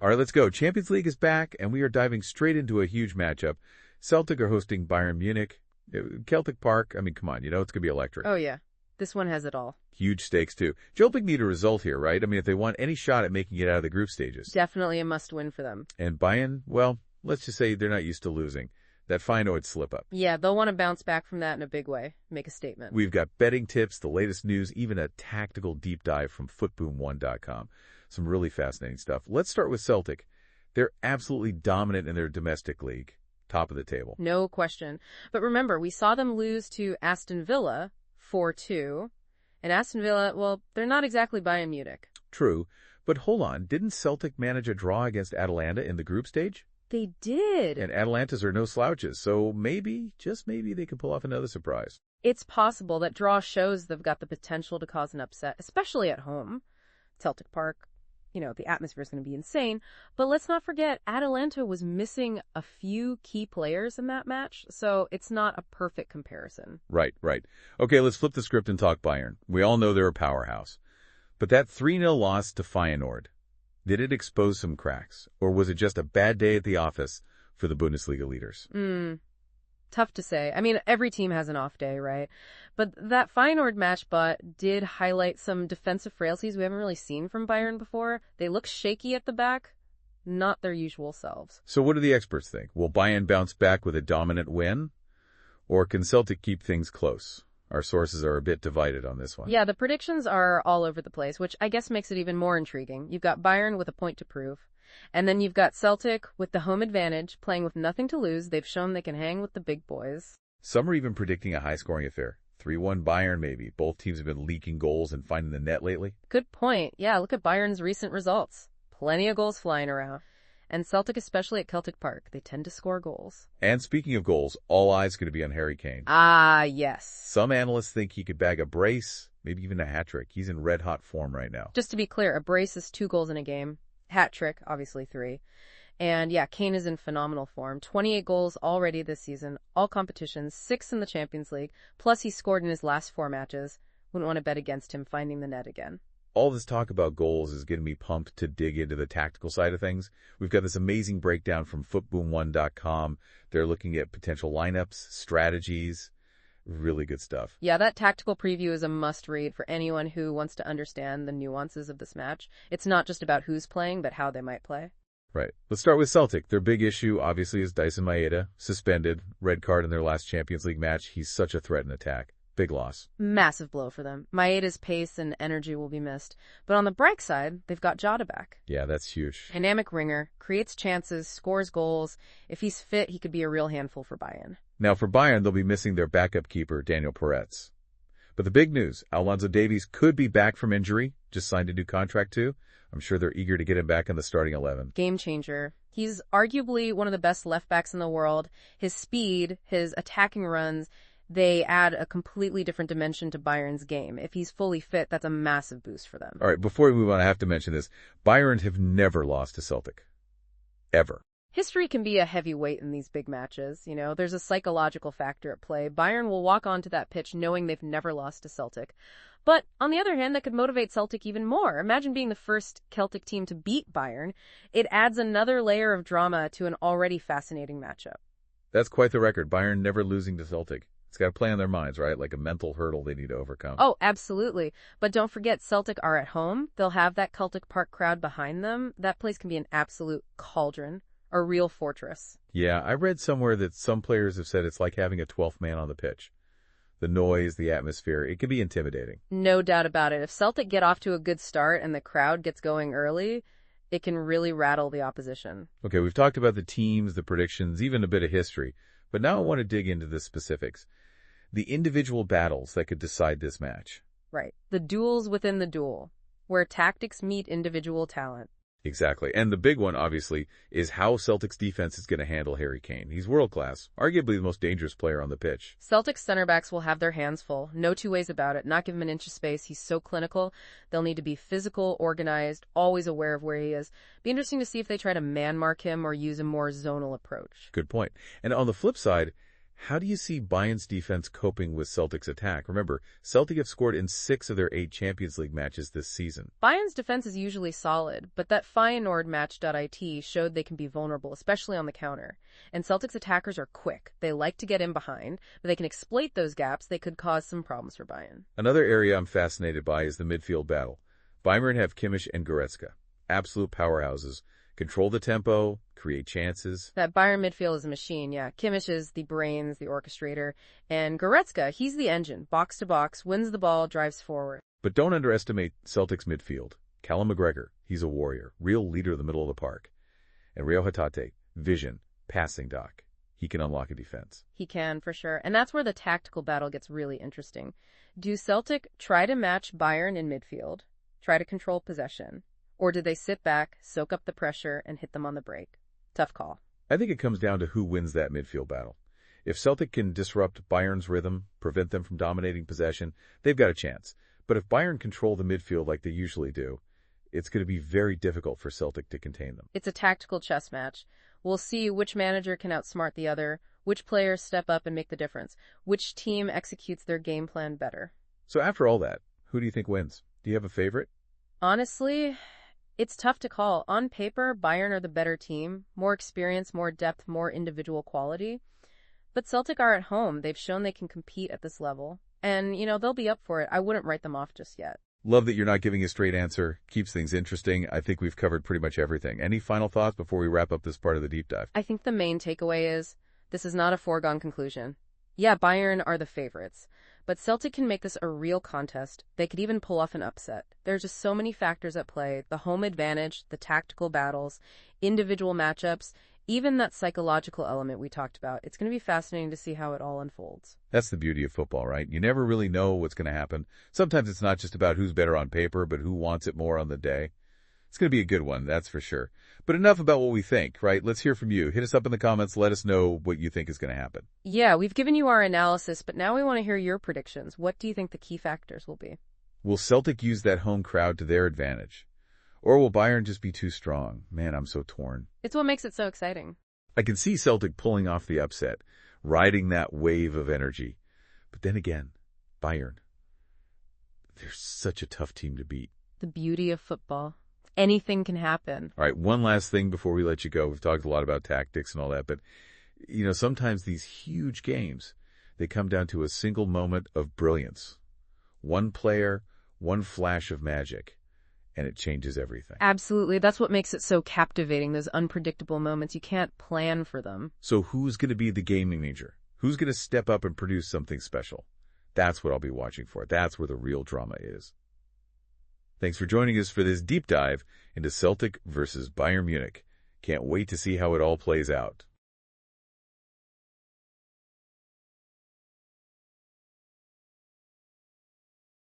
All right, let's go. Champions League is back, and we are diving straight into a huge matchup. Celtic are hosting Bayern Munich. Celtic Park, I mean, come on, it's going to be electric. Oh, yeah. This one has it all. Huge stakes, too. Celtic need a result here, right? I mean, if they want any shot at making it out of the group stages. Definitely a must-win for them. And Bayern, well, let's just say they're not used to losing. That Feyenoord slip-up. Yeah, they'll want to bounce back from that in a big way. Make a statement. We've got betting tips, the latest news, even a tactical deep dive from footboom1.com. Some really fascinating stuff. Let's start with Celtic. They're absolutely dominant in their domestic league. Top of the table. No question. But remember, we saw them lose to Aston Villa 4-2. And Aston Villa, well, they're not exactly Bayern Munich. True. But hold on. Didn't Celtic manage a draw against Atalanta in the group stage? They did. And Atalantas are no slouches, so maybe, just maybe, they could pull off another surprise. It's possible. That draw shows they've got the potential to cause an upset, especially at home. Celtic Park, the atmosphere is going to be insane. But let's not forget, Atalanta was missing a few key players in that match, so it's not a perfect comparison. Right. Okay, let's flip the script and talk Bayern. We all know they're a powerhouse. But that 3-0 loss to Feyenoord, did it expose some cracks, or was it just a bad day at the office for the Bundesliga leaders? Tough to say. I mean, every team has an off day, right? But that Feyenoord match did highlight some defensive frailties we haven't really seen from Bayern before. They look shaky at the back, not their usual selves. So what do the experts think? Will Bayern bounce back with a dominant win? Or can Celtic keep things close? Our sources are a bit divided on this one. Yeah, the predictions are all over the place, which I guess makes it even more intriguing. You've got Bayern with a point to prove. And then you've got Celtic with the home advantage, playing with nothing to lose. They've shown they can hang with the big boys. Some are even predicting a high-scoring affair. 3-1 Bayern, maybe. Both teams have been leaking goals and finding the net lately. Good point. Yeah, look at Bayern's recent results. Plenty of goals flying around. And Celtic, especially at Celtic Park, they tend to score goals. And speaking of goals, all eyes going to be on Harry Kane. Ah, yes. Some analysts think he could bag a brace, maybe even a hat-trick. He's in red-hot form right now. Just to be clear, a brace is 2 goals in a game. Hat-trick, obviously 3. And yeah, Kane is in phenomenal form. 28 goals already this season, all competitions, 6 in the Champions League. Plus he scored in his last 4 matches. Wouldn't want to bet against him finding the net again. All this talk about goals is getting me pumped to dig into the tactical side of things. We've got this amazing breakdown from footboom1.com. They're looking at potential lineups, strategies, really good stuff. Yeah, that tactical preview is a must-read for anyone who wants to understand the nuances of this match. It's not just about who's playing, but how they might play. Right. Let's start with Celtic. Their big issue, obviously, is Dyson Maeda, suspended, red card in their last Champions League match. He's such a threat in attack. Big loss. Massive blow for them. Maeda's pace and energy will be missed. But on the bright side, they've got Jota back. Yeah, that's huge. Dynamic ringer, creates chances, scores goals. If he's fit, he could be a real handful for Bayern. Now for Bayern, they'll be missing their backup keeper, Daniel Peretz. But the big news, Alonso Davies could be back from injury, just signed a new contract too. I'm sure they're eager to get him back in the starting 11. Game changer. He's arguably one of the best left backs in the world. His speed, his attacking runs, they add a completely different dimension to Bayern's game. If he's fully fit, that's a massive boost for them. All right, before we move on, I have to mention this. Bayern have never lost to Celtic. Ever. History can be a heavy weight in these big matches. There's a psychological factor at play. Bayern will walk onto that pitch knowing they've never lost to Celtic. But on the other hand, that could motivate Celtic even more. Imagine being the first Celtic team to beat Bayern. It adds another layer of drama to an already fascinating matchup. That's quite the record. Bayern never losing to Celtic. It's got to play on their minds, right? Like a mental hurdle they need to overcome. Oh, absolutely. But don't forget, Celtic are at home. They'll have that Celtic Park crowd behind them. That place can be an absolute cauldron, a real fortress. Yeah, I read somewhere that some players have said it's like having a 12th man on the pitch. The noise, the atmosphere, it can be intimidating. No doubt about it. If Celtic get off to a good start and the crowd gets going early, it can really rattle the opposition. Okay, we've talked about the teams, the predictions, even a bit of history. But now I want to dig into the specifics. The individual battles that could decide this match. Right. The duels within the duel, where tactics meet individual talent. Exactly. And the big one, obviously, is how Celtic's defense is going to handle Harry Kane. He's world-class, arguably the most dangerous player on the pitch. Celtic's center backs will have their hands full. No two ways about it. Not give him an inch of space. He's so clinical. They'll need to be physical, organized, always aware of where he is. Be interesting to see if they try to man-mark him or use a more zonal approach. Good point. And on the flip side, How do you see Bayern's defense coping with Celtic's attack? Remember, Celtic have scored in 6 of their 8 Champions League matches this season. Bayern's defense is usually solid, but that Feyenoord match.it showed they can be vulnerable, especially on the counter. And Celtic's attackers are quick. They like to get in behind, but they can exploit those gaps. They could cause some problems for Bayern. Another area I'm fascinated by is the midfield battle. Bayern have Kimmich and Goretzka, absolute powerhouses. Control the tempo, create chances. That Bayern midfield is a machine, yeah. Kimmich is the brains, the orchestrator. And Goretzka, he's the engine. Box to box, wins the ball, drives forward. But don't underestimate Celtic's midfield. Callum McGregor, he's a warrior, real leader in the middle of the park. And Rio Hatate, vision, passing doc. He can unlock a defense. He can, for sure. And that's where the tactical battle gets really interesting. Do Celtic try to match Bayern in midfield, try to control possession? Or do they sit back, soak up the pressure, and hit them on the break? Tough call. I think it comes down to who wins that midfield battle. If Celtic can disrupt Bayern's rhythm, prevent them from dominating possession, they've got a chance. But if Bayern control the midfield like they usually do, it's going to be very difficult for Celtic to contain them. It's a tactical chess match. We'll see which manager can outsmart the other, which players step up and make the difference, which team executes their game plan better. So after all that, who do you think wins? Do you have a favorite? Honestly, it's tough to call. On paper, Bayern are the better team. More experience, more depth, more individual quality. But Celtic are at home. They've shown they can compete at this level. And, they'll be up for it. I wouldn't write them off just yet. Love that you're not giving a straight answer. Keeps things interesting. I think we've covered pretty much everything. Any final thoughts before we wrap up this part of the deep dive? I think the main takeaway is this is not a foregone conclusion. Yeah, Bayern are the favorites. But Celtic can make this a real contest. They could even pull off an upset. There's just so many factors at play. The home advantage, the tactical battles, individual matchups, even that psychological element we talked about. It's going to be fascinating to see how it all unfolds. That's the beauty of football, right? You never really know what's going to happen. Sometimes it's not just about who's better on paper, but who wants it more on the day. It's going to be a good one, that's for sure. But enough about what we think, right? Let's hear from you. Hit us up in the comments. Let us know what you think is going to happen. Yeah, we've given you our analysis, but now we want to hear your predictions. What do you think the key factors will be? Will Celtic use that home crowd to their advantage? Or will Bayern just be too strong? Man, I'm so torn. It's what makes it so exciting. I can see Celtic pulling off the upset, riding that wave of energy. But then again, Bayern, they're such a tough team to beat. The beauty of football. Anything can happen. All right, one last thing before we let you go. We've talked a lot about tactics and all that, but, sometimes these huge games, they come down to a single moment of brilliance. One player, one flash of magic, and it changes everything. Absolutely. That's what makes it so captivating, those unpredictable moments. You can't plan for them. So who's going to be the game manager? Who's going to step up and produce something special? That's what I'll be watching for. That's where the real drama is. Thanks for joining us for this deep dive into Celtic versus Bayern Munich. Can't wait to see how it all plays out.